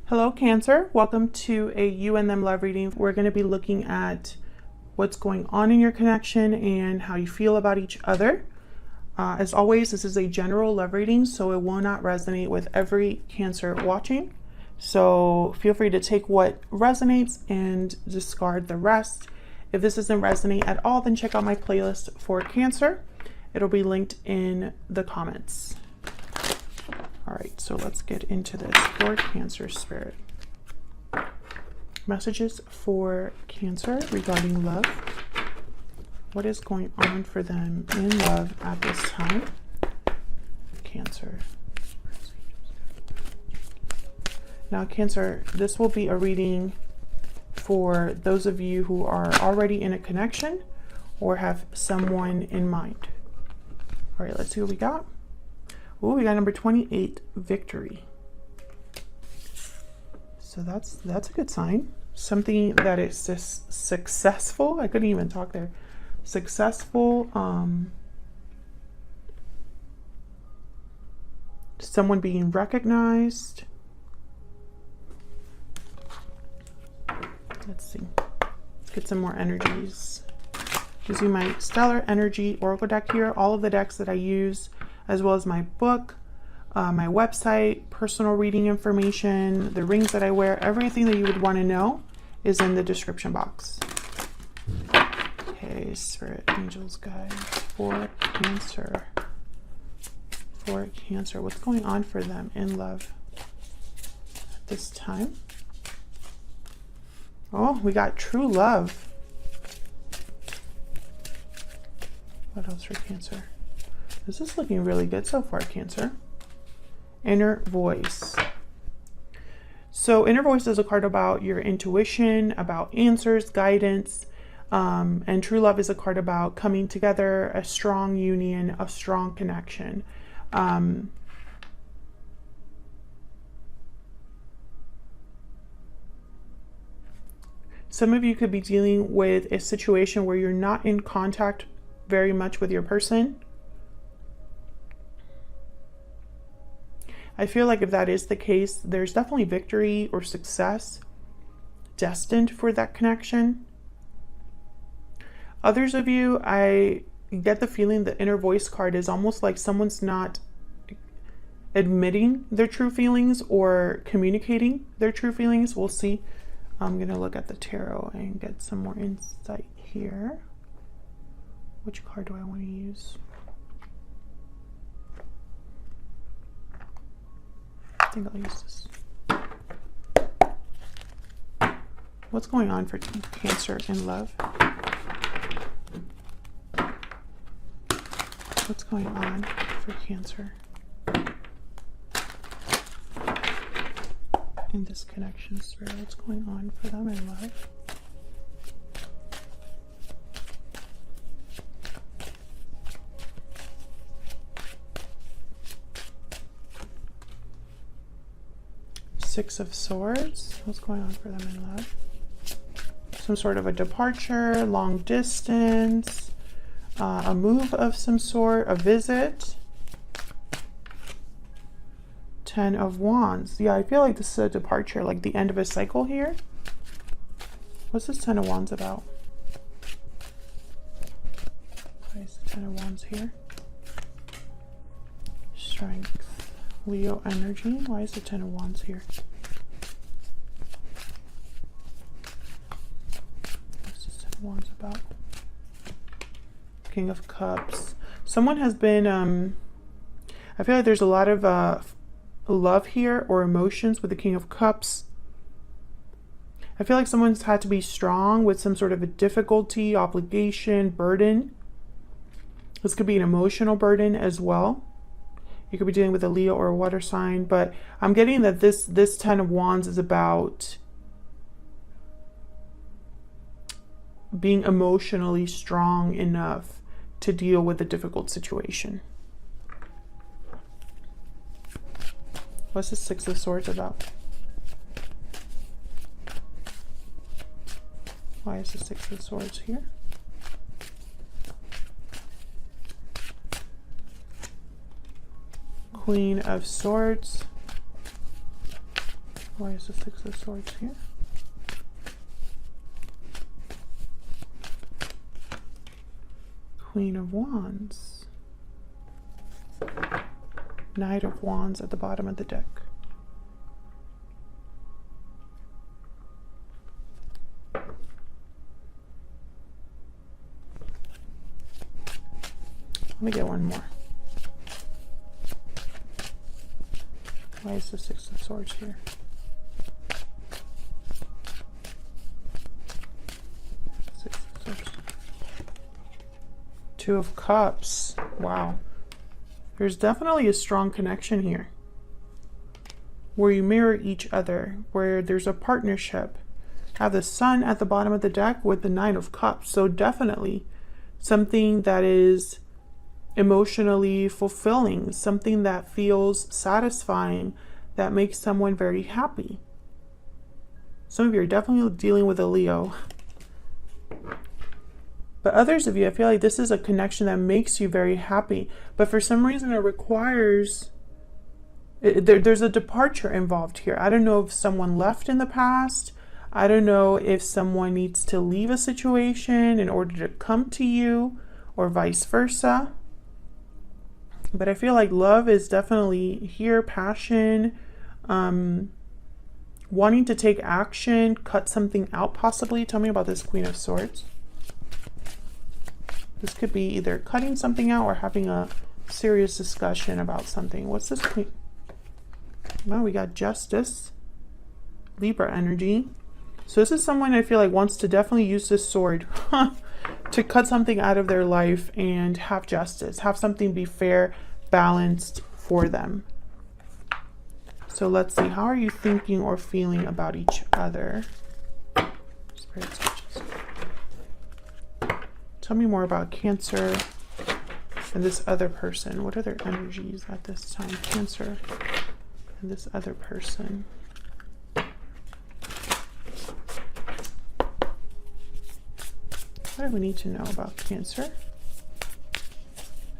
Hello, Cancer. Welcome to a You and Them love reading. We're going to be looking at what's going on in your connection and how you feel about each other. As always, this is a general love reading, so it will not resonate with every Cancer watching. So feel free to take what resonates and discard the rest. If this doesn't resonate at all, then check out my playlist for Cancer. It'll be linked in the comments. All right, so let's get into this for Cancer spirit. Messages for Cancer regarding love. What is going on for them in love at this time? Cancer. Now, Cancer, this will be a reading for those of you who are already in a connection or have someone in mind. All right, let's see what we got. Oh, we got number 28, victory. So that's a good sign. Something that is just successful. I couldn't even talk there. Successful. Someone being recognized. Let's see. Let's get some more energies. Using my Stellar Energy Oracle deck here. All of the decks that I use, as well as my book, my website, personal reading information, the rings that I wear, everything that you would want to know is in the description box. Okay, Spirit, Angels, Guides for Cancer. For Cancer, what's going on for them in love at this time? Oh, we got true love. What else for Cancer? This is looking really good so far, Cancer. Inner voice. So inner voice is a card about your intuition, about answers, guidance, and true love is a card about coming together, a strong union, a strong connection. Some of you could be dealing with a situation where you're not in contact very much with your person. I feel like if that is the case, there's definitely victory or success destined for that connection. Others of you, I get the feeling the inner voice card is almost like someone's not admitting their true feelings or communicating their true feelings. We'll see. I'm going to look at the tarot and get some more insight here. Which card do I want to use? I think I'll use this. What's going on for Cancer in love? What's going on for Cancer in this connection, Spirit? What's going on for them in love? Six of Swords. What's going on for them in love? Some sort of a departure, long distance, a move of some sort, a visit. Ten of Wands. Yeah, I feel like this is a departure, like the end of a cycle here. What's this Ten of Wands about? Why is the Ten of Wands here? Strength. Leo energy. Why is the Ten of Wands here? What's this Ten of Wands about? King of Cups. Someone has been, I feel like there's a lot of love here or emotions with the King of Cups. I feel like someone's had to be strong with some sort of a difficulty, obligation, burden. This could be an emotional burden as well. You could be dealing with a Leo or a water sign, but I'm getting that this Ten of Wands is about being emotionally strong enough to deal with a difficult situation. What's the Six of Swords about? Why is the Six of Swords here? Queen of Swords. Why is the Six of Swords here? Queen of Wands. Knight of Wands at the bottom of the deck. Let me get one more. Why is the Six of Swords here? Six of Swords. Two of Cups. Wow. There's definitely a strong connection here where you mirror each other, where there's a partnership. I have the Sun at the bottom of the deck with the Nine of Cups. So definitely something that is emotionally fulfilling, something that feels satisfying, that makes someone very happy. Some of you are definitely dealing with a Leo. But others of you, I feel like this is a connection that makes you very happy. But for some reason, it requires... there's a departure involved here. I don't know if someone left in the past. I don't know if someone needs to leave a situation in order to come to you, or vice versa. But I feel like love is definitely here. Passion, wanting to take action, cut something out possibly. Tell me about this Queen of Swords. This could be either cutting something out or having a serious discussion about something. What's this Queen? Well, we got Justice, Libra energy. So this is someone I feel like wants to definitely use this sword to cut something out of their life and have justice, have something be fair, balanced for them. So let's see, how are you thinking or feeling about each other? Spirit touches. Tell me more about Cancer and this other person. What are their energies at this time? Cancer and this other person. What do we need to know about Cancer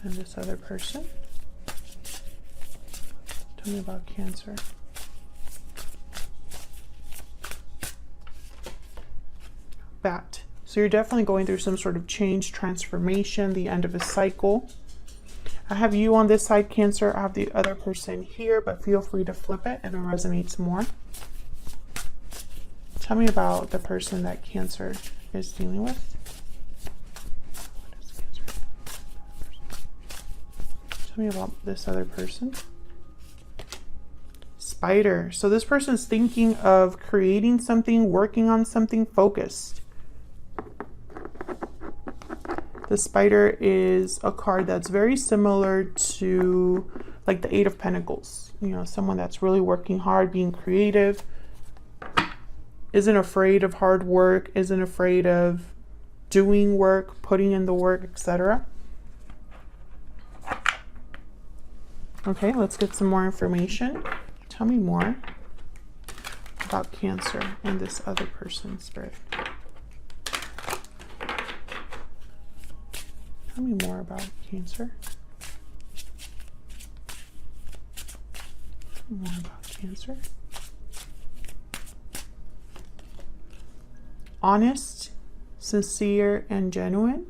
and this other person? Tell me about Cancer. Bat. So you're definitely going through some sort of change, transformation, the end of a cycle. I have you on this side, Cancer. I have the other person here, but feel free to flip it if it resonates more. Tell me about the person that Cancer is dealing with. What is Cancer? Tell me about this other person. Spider. So this person is thinking of creating something, working on something, focused. The Spider is a card that's very similar to like the Eight of Pentacles. You know, someone that's really working hard, being creative, isn't afraid of hard work, isn't afraid of doing work, putting in the work, etc. Okay, let's get some more information. Tell me more about Cancer and this other person, Spirit. Tell me more about Cancer. Tell me more about Cancer. Honest, sincere, and genuine.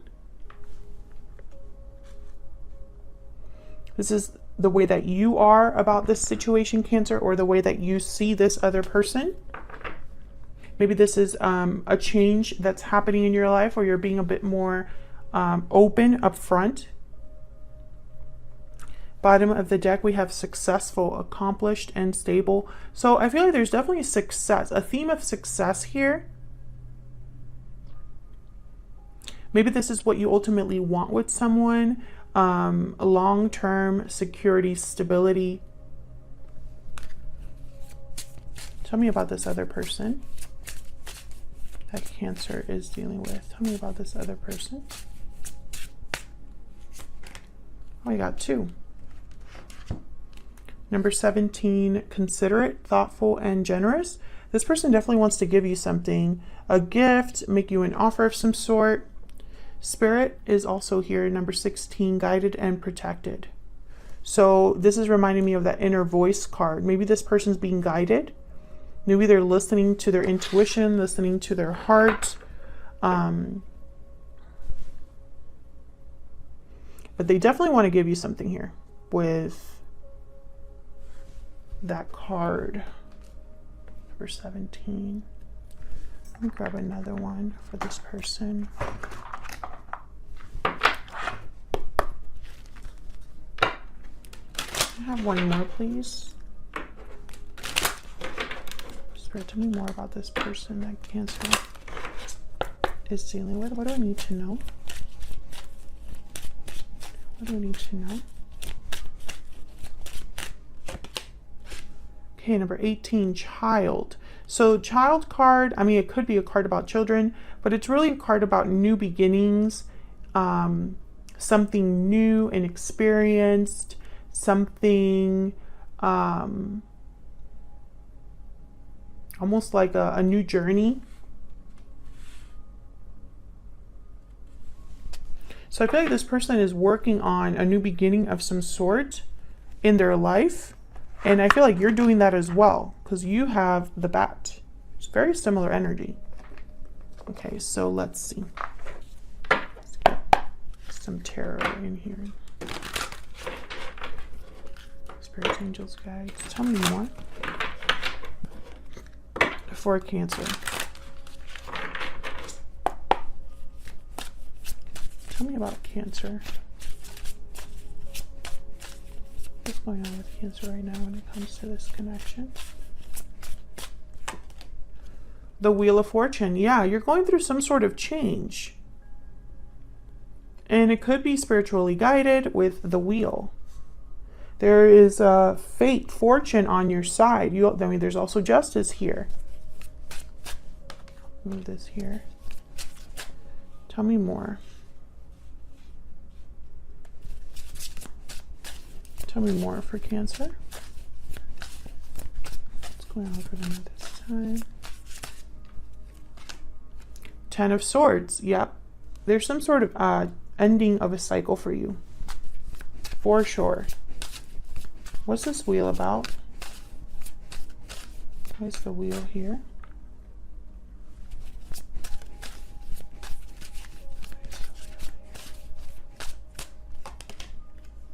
This is the way that you are about this situation, Cancer, or the way that you see this other person. Maybe this is a change that's happening in your life, or you're being a bit more open up front. Bottom of the deck, we have successful, accomplished, and stable. So I feel like there's definitely success, a theme of success here. Maybe this is what you ultimately want with someone. Long-term security, stability. Tell me about this other person that Cancer is dealing with. Tell me about this other person. Oh, I got two. Number 17, considerate, thoughtful, and generous. This person definitely wants to give you something, a gift, make you an offer of some sort. Spirit is also here, number 16, guided and protected. So this is reminding me of that inner voice card. Maybe this person's being guided. Maybe they're listening to their intuition, listening to their heart. But they definitely want to give you something here with that card. Number 17. Let me grab another one for this person. Can I have one more, please? Spirit, tell me more about this person that Cancer is dealing with. What do I need to know? What do I need to know? Okay, number 18, child. So child card, I mean, it could be a card about children, but it's really a card about new beginnings, something new and experienced, something almost like a new journey. So I feel like this person is working on a new beginning of some sort in their life. And I feel like you're doing that as well, because you have the bat. It's very similar energy. Okay, so let's see. Let's get some tarot in here. Spirits, angels, guides. Tell me more. For Cancer. Tell me about Cancer. What's going on with Cancer right now when it comes to this connection? The Wheel of Fortune. Yeah, you're going through some sort of change. And it could be spiritually guided with the wheel. There is fate, fortune on your side. I mean, there's also justice here. Move this here. Tell me more. Tell me more for Cancer. What's going on for them at this time? Ten of Swords. Yep. There's some sort of ending of a cycle for you. For sure. What's this wheel about? Where's the wheel here?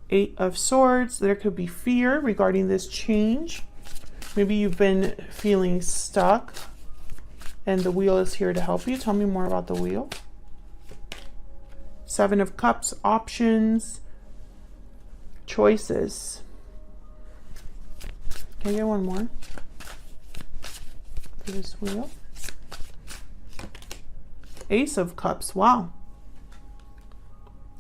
Eight of Swords. There could be fear regarding this change. Maybe you've been feeling stuck and the wheel is here to help you. Tell me more about the wheel. Seven of Cups. Options. Choices. Can I get one more for this wheel? Ace of Cups. Wow.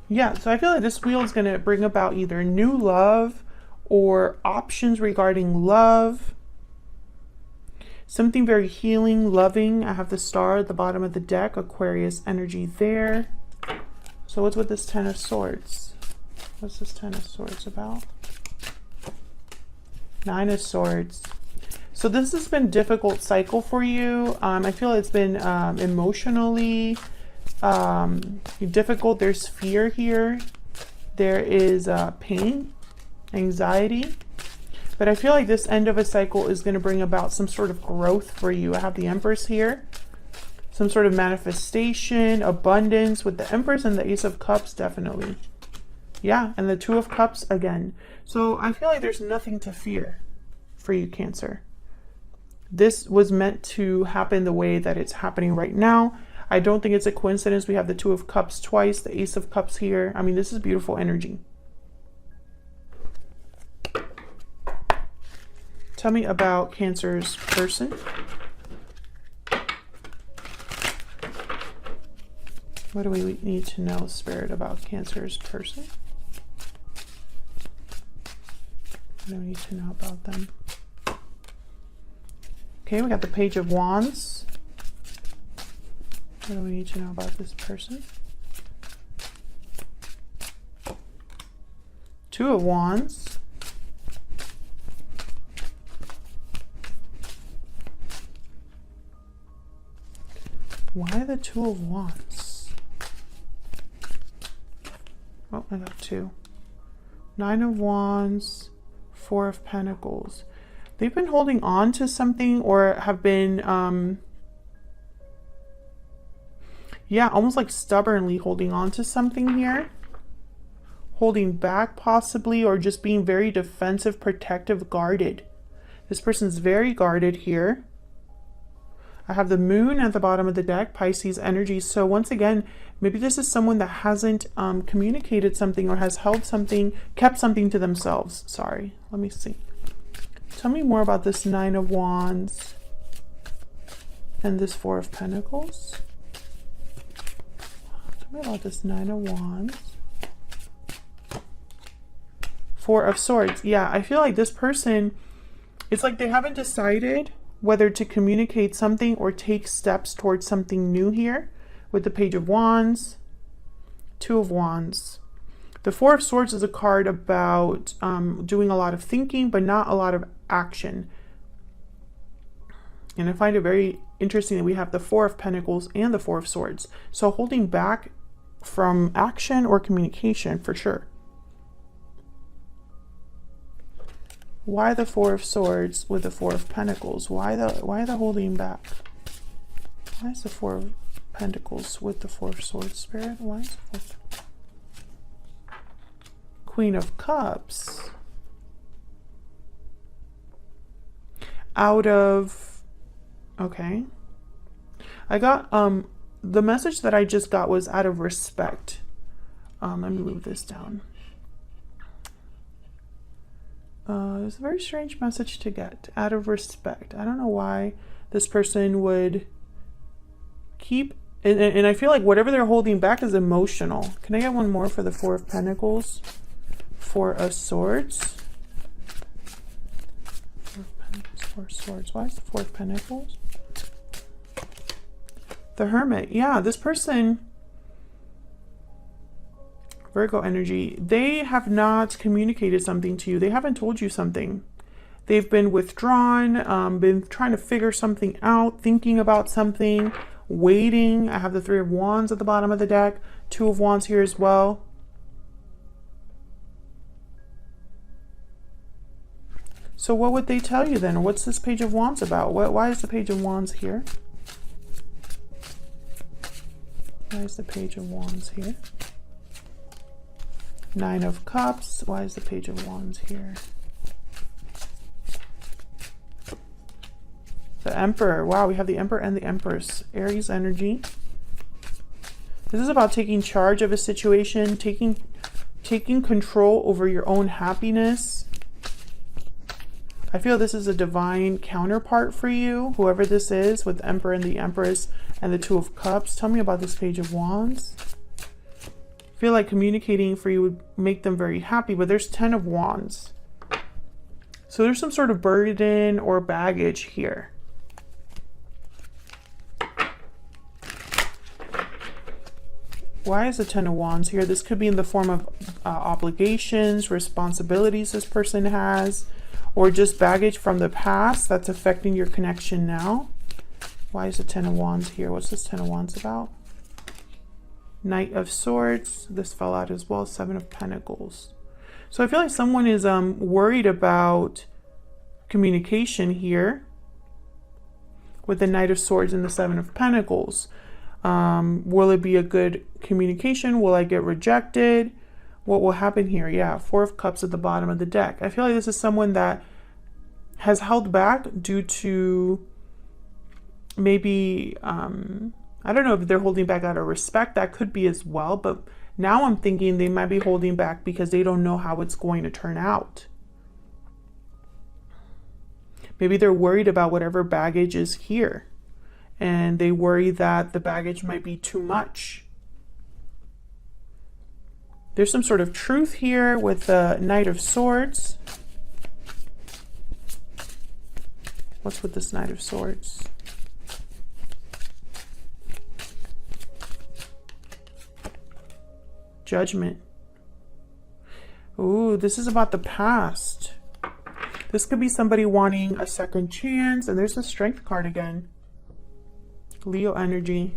Yeah, so I feel like this wheel is going to bring about either new love or options regarding love. Something very healing, loving. I have the star at the bottom of the deck, Aquarius energy there. So what's with this Ten of Swords? What's this Ten of Swords about? Nine of Swords. So this has been a difficult cycle for you. I feel it's been emotionally difficult. There's fear here. There is pain, anxiety. But I feel like this end of a cycle is going to bring about some sort of growth for you. I have the Empress here. Some sort of manifestation, abundance with the Empress and the Ace of Cups, definitely. Yeah, and the Two of Cups again. So I feel like there's nothing to fear for you, Cancer. This was meant to happen the way that it's happening right now. I don't think it's a coincidence. We have the Two of Cups twice, the Ace of Cups here. I mean, this is beautiful energy. Tell me about Cancer's person. What do we need to know, Spirit, about Cancer's person? What do we need to know about them? Okay, we got the Page of Wands. What do we need to know about this person? Two of Wands. Why the Two of Wands? Oh, I got two. Nine of Wands, Four of Pentacles. They've been holding on to something, or have been, yeah, almost like stubbornly holding on to something here. Holding back possibly, or just being very defensive, protective, guarded. This person's very guarded here. I have the moon at the bottom of the deck, Pisces energy. So once again, maybe this is someone that hasn't communicated something, or has held something, kept something to themselves. Sorry, let me see. Tell me more about this Nine of Wands and this Four of Pentacles. Tell me about this Nine of Wands. Four of Swords. Yeah, I feel like this person, it's like they haven't decided whether to communicate something or take steps towards something new here with the Page of Wands, Two of Wands. The Four of Swords is a card about doing a lot of thinking, but not a lot of action. And I find it very interesting that we have the Four of Pentacles and the Four of Swords. So holding back from action or communication for sure. Why the Four of Swords with the Four of Pentacles? Why the holding back? Why is the Four of Pentacles with the Four of Swords, Spirit? Why is the Four? Queen of Cups. Out of, okay. I got, the message that I just got was out of respect. Let me move this down. It's a very strange message to get. Out of respect. I don't know why this person would keep, and I feel like whatever they're holding back is emotional. Can I get one more for the Four of Pentacles? Four of Swords. Four of Swords. Why is the Four of Pentacles? The Hermit. Yeah, this person, Virgo energy, they have not communicated something to you. They haven't told you something. They've been withdrawn, been trying to figure something out, thinking about something, waiting. I have the Three of Wands at the bottom of the deck, Two of Wands here as well. So what would they tell you then? What's this Page of Wands about? Why is the Page of Wands here? Why is the Page of Wands here? Nine of Cups. Why is the Page of Wands here? The Emperor. Wow, we have the Emperor and the Empress. Aries energy. This is about taking charge of a situation, taking control over your own happiness. I feel this is a divine counterpart for you, whoever this is, with the Emperor and the Empress and the Two of Cups. Tell me about this Page of Wands. I feel like communicating for you would make them very happy, but there's 10 of Wands. So there's some sort of burden or baggage here. Why is the 10 of Wands here? This could be in the form of obligations, responsibilities this person has, or just baggage from the past that's affecting your connection now. Why is the 10 of Wands here? What's this 10 of Wands about? Knight of Swords. This fell out as well. Seven of Pentacles. So I feel like someone is worried about communication here with the Knight of Swords and the Seven of Pentacles. Will it be a good communication? Will I get rejected? What will happen here? Yeah, Four of Cups at the bottom of the deck. I feel like this is someone that has held back due to maybe, I don't know if they're holding back out of respect. That could be as well. But now I'm thinking they might be holding back because they don't know how it's going to turn out. Maybe they're worried about whatever baggage is here. And they worry that the baggage might be too much. There's some sort of truth here with the Knight of Swords. What's with this Knight of Swords? Judgment. Ooh, this is about the past. This could be somebody wanting a second chance. And there's the Strength card again. Leo energy.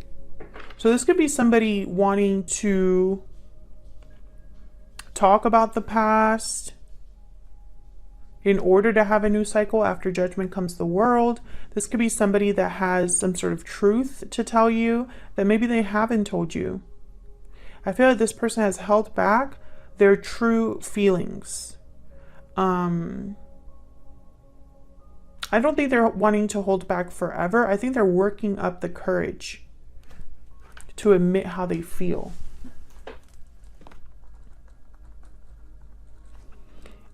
So this could be somebody wanting to talk about the past in order to have a new cycle. After Judgment comes the World. This could be somebody that has some sort of truth to tell you that maybe they haven't told you. I feel like this person has held back their true feelings. I don't think they're wanting to hold back forever. I think they're working up the courage to admit how they feel.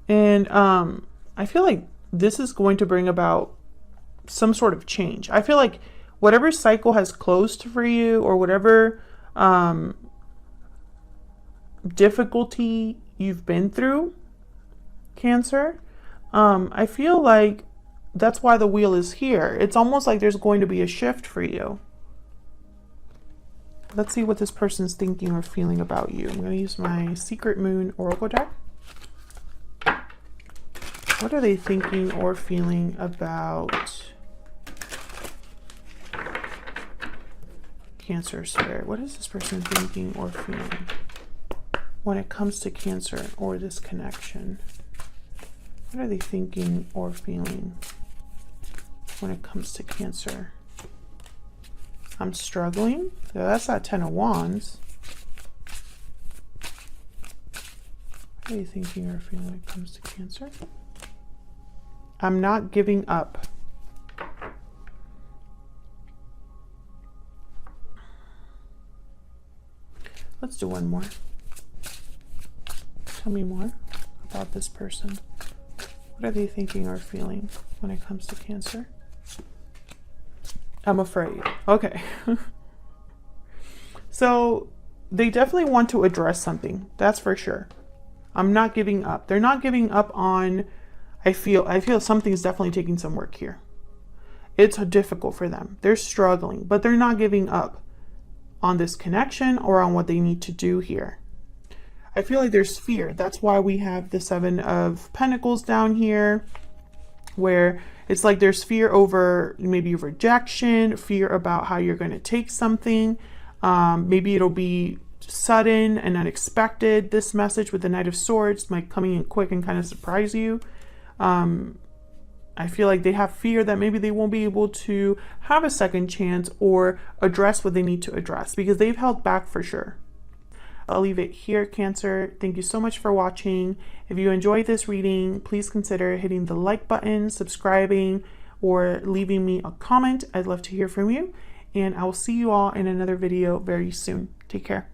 And I feel like this is going to bring about some sort of change. I feel like whatever cycle has closed for you, or whatever difficulty you've been through, Cancer, I feel like that's why the wheel is here. It's almost like there's going to be a shift for you. Let's see what this person's thinking or feeling about you. I'm going to use my Secret Moon Oracle deck. What are they thinking or feeling about Cancer Spirit? What is this person thinking or feeling when it comes to Cancer or this connection? What are they thinking or feeling when it comes to Cancer? I'm struggling. Yeah, that's that 10 of Wands. What are you thinking or feeling when it comes to Cancer? I'm not giving up. Let's do one more. Tell me more about this person. What are they thinking or feeling when it comes to Cancer? I'm afraid. Okay. So they definitely want to address something. That's for sure. I'm not giving up. They're not giving up on, I feel something's definitely taking some work here. It's difficult for them. They're struggling, but they're not giving up on this connection or on what they need to do here. I feel like there's fear. That's why we have the 7 of Pentacles down here, where it's like there's fear over maybe rejection, fear about how you're going to take something. Maybe it'll be sudden and unexpected. This message with the Knight of Swords might coming in quick and kind of surprise you. I feel like they have fear that maybe they won't be able to have a second chance or address what they need to address, because they've held back for sure. I'll leave it here, Cancer. Thank you so much for watching. If you enjoyed this reading, please consider hitting the like button, subscribing, or leaving me a comment. I'd love to hear from you. And I will see you all in another video very soon. Take care.